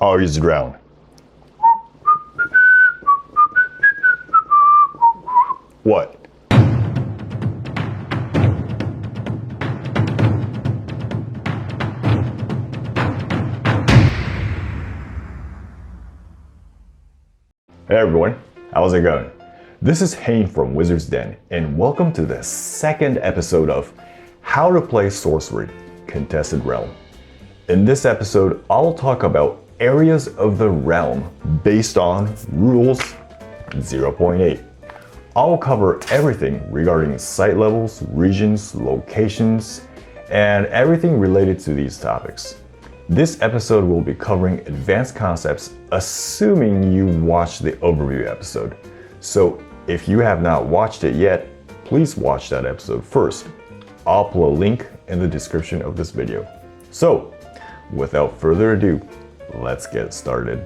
I'll use ground. What? Hey everyone, how's it going? This is Hayne from Wizard's Den, and welcome to the second episode of How to Play Sorcery, Contested Realm. In this episode, I'll talk about areas of the realm based on Rules 0.8. I'll cover everything regarding site levels, regions, locations, and everything related to these topics. This episode will be covering advanced concepts, assuming you watched the overview episode. So if you have not watched it yet, please watch that episode first. I'll put a link in the description of this video. So without further ado, let's get started.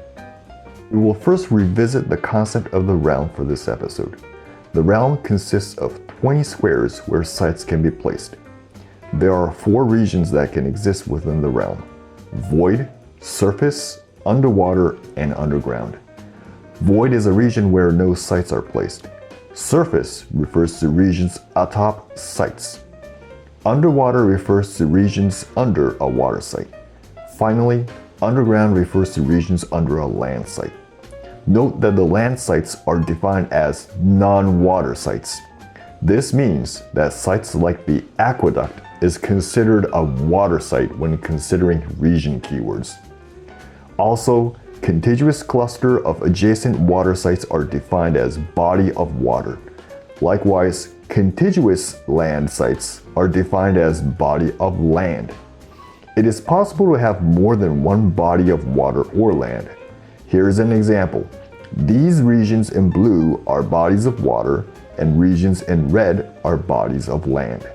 We will first revisit the concept of the realm for this episode. The realm consists of 20 squares where sites can be placed. There are 4 regions that can exist within the realm: Void, Surface, Underwater, and Underground. Void is a region where no sites are placed. Surface refers to regions atop sites. Underwater refers to regions under a water site. Finally, Underground refers to regions under a land site. Note that the land sites are defined as non-water sites. This means that sites like the aqueduct is considered a water site when considering region keywords. Also, contiguous cluster of adjacent water sites are defined as body of water. Likewise, contiguous land sites are defined as body of land. It is possible to have more than one body of water or land. Here's an example. These regions in blue are bodies of water, and regions in red are bodies of land.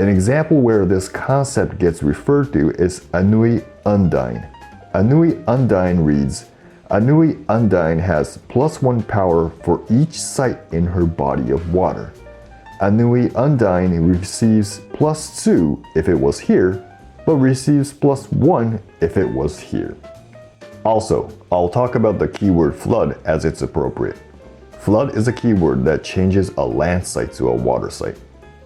An example where this concept gets referred to is Anui Undine. Anui Undine reads, Anui Undine has +1 power for each site in her body of water. Anui Undine receives +2 if it was here, but receives +1 if it was here. Also, I'll talk about the keyword flood as it's appropriate. Flood is a keyword that changes a land site to a water site.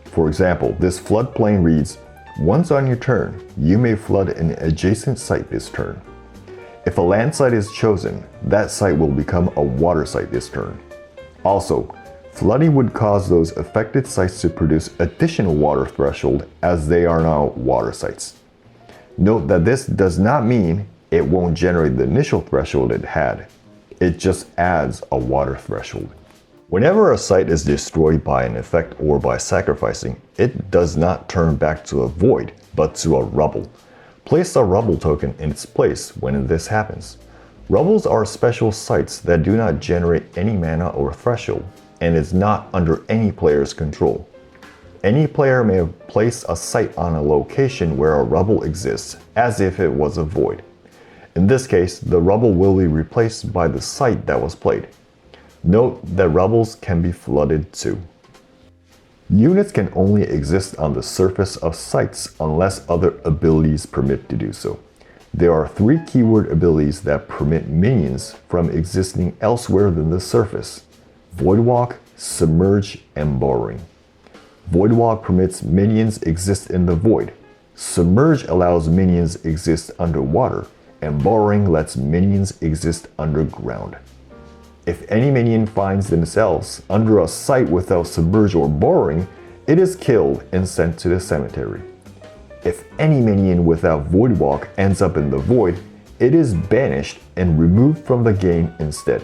For example, this floodplain reads, once on your turn, you may flood an adjacent site this turn. If a land site is chosen, that site will become a water site this turn. Also, flooding would cause those affected sites to produce additional water threshold as they are now water sites. Note that this does not mean it won't generate the initial threshold it had. It just adds a water threshold. Whenever a site is destroyed by an effect or by sacrificing, it does not turn back to a void, but to a rubble. Place a rubble token in its place when this happens. Rubbles are special sites that do not generate any mana or threshold, and is not under any player's control. Any player may place a site on a location where a rubble exists, as if it was a void. In this case, the rubble will be replaced by the site that was played. Note that rubbles can be flooded too. Units can only exist on the surface of sites unless other abilities permit to do so. There are 3 keyword abilities that permit minions from existing elsewhere than the surface: Voidwalk, Submerge, and Borrowing. Voidwalk permits minions exist in the void. Submerge allows minions exist underwater, and Borrowing lets minions exist underground. If any minion finds themselves under a site without Submerge or Borrowing, it is killed and sent to the cemetery. If any minion without Voidwalk ends up in the void, it is banished and removed from the game instead.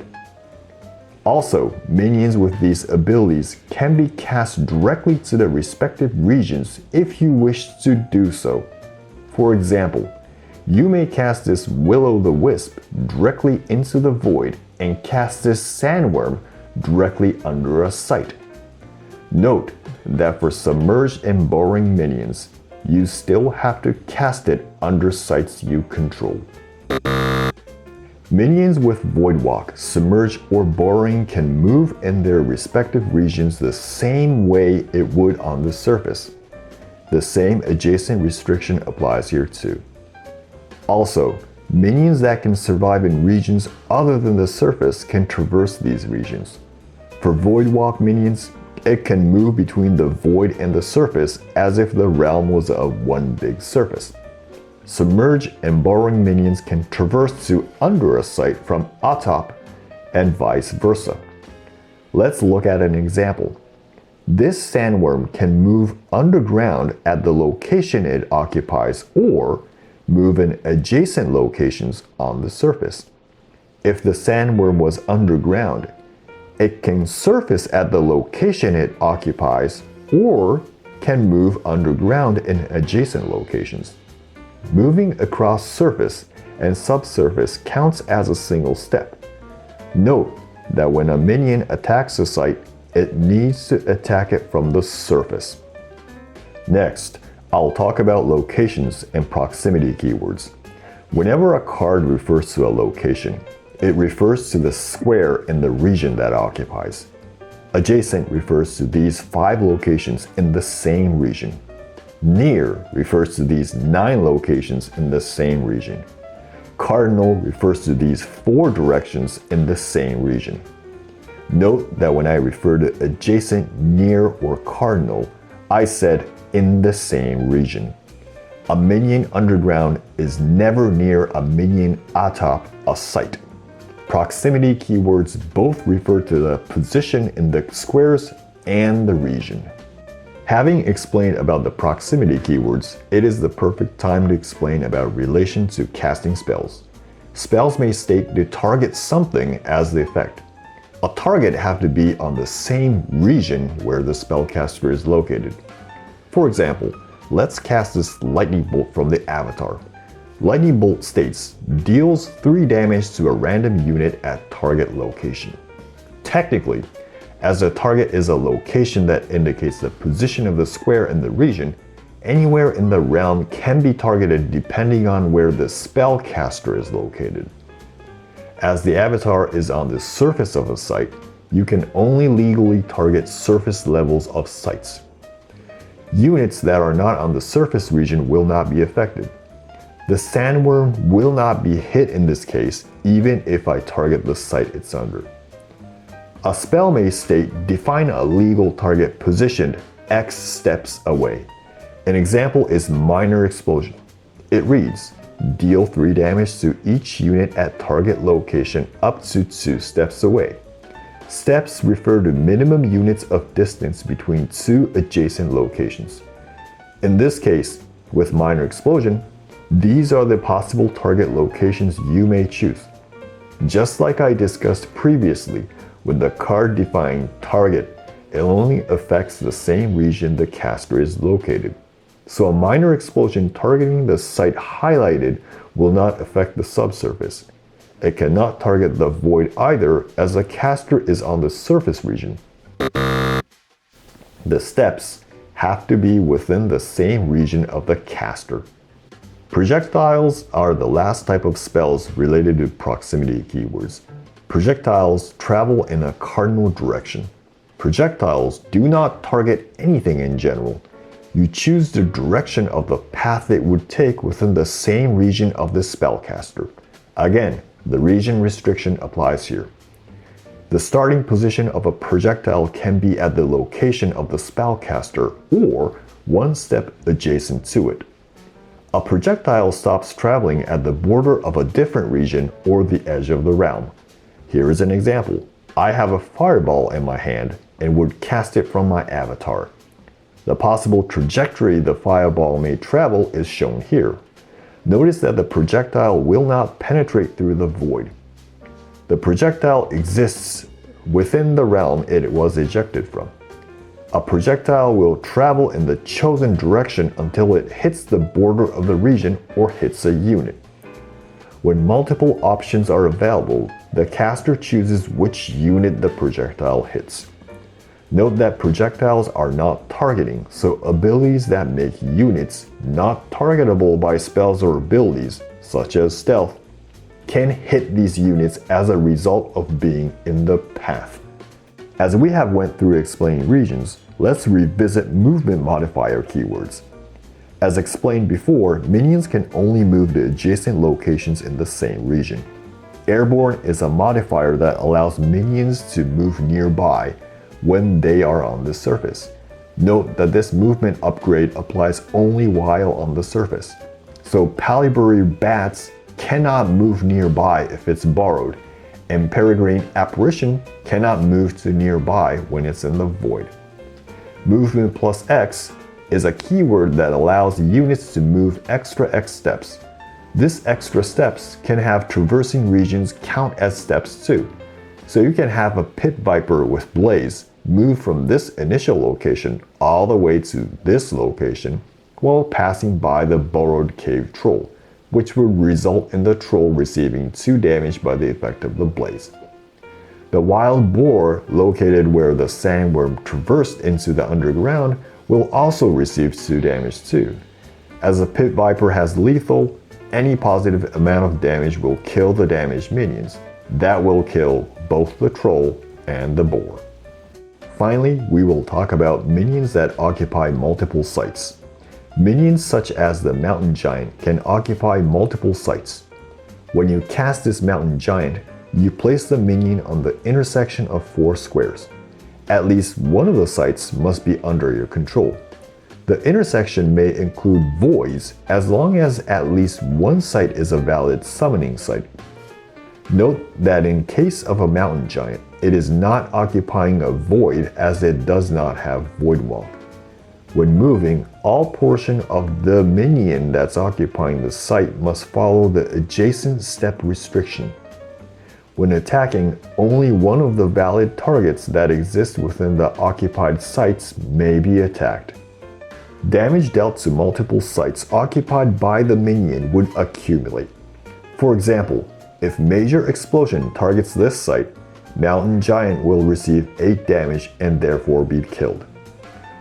Also, minions with these abilities can be cast directly to the respective regions if you wish to do so. For example, you may cast this Will-o'-the-Wisp directly into the void and cast this Sandworm directly under a site. Note that for Submerged and Borrowing minions, you still have to cast it under sites you control. Minions with Voidwalk, Submerge, or Borrowing can move in their respective regions the same way it would on the surface. The same adjacent restriction applies here too. Also, Minions that can survive in regions other than the surface can traverse these regions. For Void Walk minions, it can move between the void and the surface as if the realm was a one big surface. Submerge and Burrowing minions can traverse to under a site from atop and vice versa. Let's look at an example. This sandworm can move underground at the location it occupies or move in adjacent locations on the surface. If the sandworm was underground, it can surface at the location it occupies or can move underground in adjacent locations. Moving across surface and subsurface counts as a single step. Note that when a minion attacks a site, it needs to attack it from the surface. Next, I'll talk about locations and proximity keywords. Whenever a card refers to a location, it refers to the square in the region that occupies. Adjacent refers to these 5 locations in the same region. Near refers to these 9 locations in the same region. Cardinal refers to these 4 directions in the same region. Note that when I refer to adjacent, near, or cardinal, I said in the same region. A minion underground is never near a minion atop a site. Proximity keywords both refer to the position in the squares and the region. Having explained about the proximity keywords, it is the perfect time to explain about relation to casting spells. Spells may state to target something as the effect. A target have to be on the same region where the spellcaster is located. For example, let's cast this lightning bolt from the avatar. Lightning bolt states, deals 3 damage to a random unit at target location. Technically, as the target is a location that indicates the position of the square in the region, anywhere in the realm can be targeted depending on where the spellcaster is located. As the avatar is on the surface of a site, you can only legally target surface levels of sites. Units that are not on the surface region will not be affected. The sandworm will not be hit in this case, even if I target the site it's under. A spell may state, define a legal target positioned X steps away. An example is Minor Explosion. It reads, deal 3 damage to each unit at target location up to 2 steps away. Steps refer to minimum units of distance between 2 adjacent locations. In this case, with Minor Explosion, these are the possible target locations you may choose. Just like I discussed previously, with the card defining target, it only affects the same region the caster is located. So a Minor Explosion targeting the site highlighted will not affect the subsurface. It cannot target the void either, as the caster is on the surface region. The steps have to be within the same region of the caster. Projectiles are the last type of spells related to proximity keywords. Projectiles travel in a cardinal direction. Projectiles do not target anything in general. You choose the direction of the path it would take within the same region of the spellcaster. Again, the region restriction applies here. The starting position of a projectile can be at the location of the spellcaster or 1 step adjacent to it. A projectile stops traveling at the border of a different region or the edge of the realm. Here is an example. I have a fireball in my hand and would cast it from my avatar. The possible trajectory the fireball may travel is shown here. Notice that the projectile will not penetrate through the void. The projectile exists within the realm it was ejected from. A projectile will travel in the chosen direction until it hits the border of the region or hits a unit. When multiple options are available, the caster chooses which unit the projectile hits. Note that projectiles are not targeting, so abilities that make units not targetable by spells or abilities, such as stealth, can hit these units as a result of being in the path. As we have went through explaining regions, let's revisit movement modifier keywords. As explained before, minions can only move to adjacent locations in the same region. Airborne is a modifier that allows minions to move nearby when they are on the surface. Note that this movement upgrade applies only while on the surface. So Palibury Bats cannot move nearby if it's borrowed, and Peregrine Apparition cannot move to nearby when it's in the void. Movement plus X is a keyword that allows units to move extra X steps. This extra steps can have traversing regions count as steps too. So you can have a Pit Viper with Blaze move from this initial location all the way to this location while passing by the borrowed Cave Troll, which would result in the troll receiving 2 damage by the effect of the Blaze. The Wild Boar, located where the sandworm traversed into the underground, will also receive 2 damage too. As the Pit Viper has lethal, any positive amount of damage will kill the damaged minions. That will kill both the troll and the boar. Finally, we will talk about minions that occupy multiple sites. Minions such as the Mountain Giant can occupy multiple sites. When you cast this Mountain Giant, you place the minion on the intersection of 4 squares. At least one of the sites must be under your control. The intersection may include voids as long as at least one site is a valid summoning site. Note that in case of a Mountain Giant, it is not occupying a void as it does not have Void Womp. When moving, all portion of the minion that's occupying the site must follow the adjacent step restriction. When attacking, only one of the valid targets that exist within the occupied sites may be attacked. Damage dealt to multiple sites occupied by the minion would accumulate. For example, if Major Explosion targets this site, Mountain Giant will receive 8 damage and therefore be killed.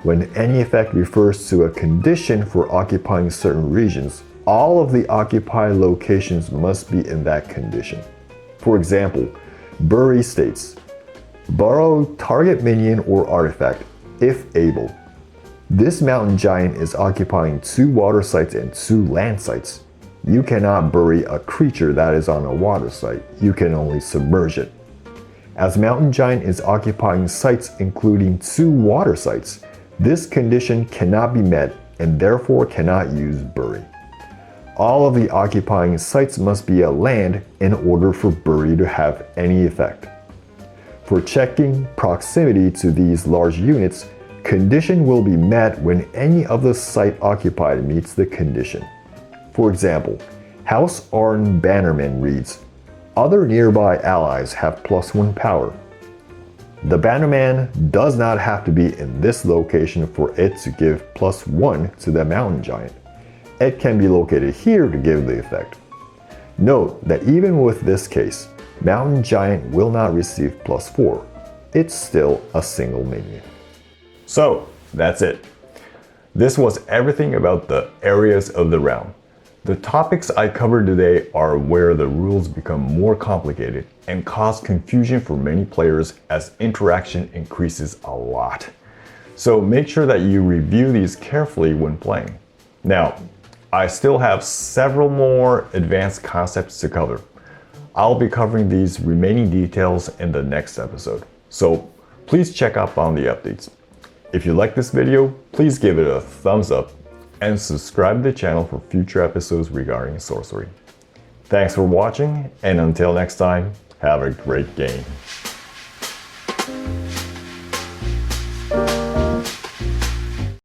When any effect refers to a condition for occupying certain regions, all of the occupied locations must be in that condition. For example, Bury states, borrow target minion or artifact, if able. This Mountain Giant is occupying 2 water sites and 2 land sites. You cannot bury a creature that is on a water site, you can only submerge it. As Mountain Giant is occupying sites including 2 water sites, this condition cannot be met and therefore cannot use bury. All of the occupying sites must be a land in order for bury to have any effect. For checking proximity to these large units, condition will be met when any of the site occupied meets the condition. For example, House Arn Bannerman reads, other nearby allies have +1 power. The Bannerman does not have to be in this location for it to give +1 to the Mountain Giant. It can be located here to give the effect. Note that even with this case, Mountain Giant will not receive +4. It's still a single minion. So, that's it. This was everything about the areas of the realm. The topics I covered today are where the rules become more complicated and cause confusion for many players as interaction increases a lot. So make sure that you review these carefully when playing. Now, I still have several more advanced concepts to cover. I'll be covering these remaining details in the next episode, so please check up on the updates. If you like this video, please give it a thumbs up and subscribe to the channel for future episodes regarding sorcery. Thanks for watching, and until next time, have a great game.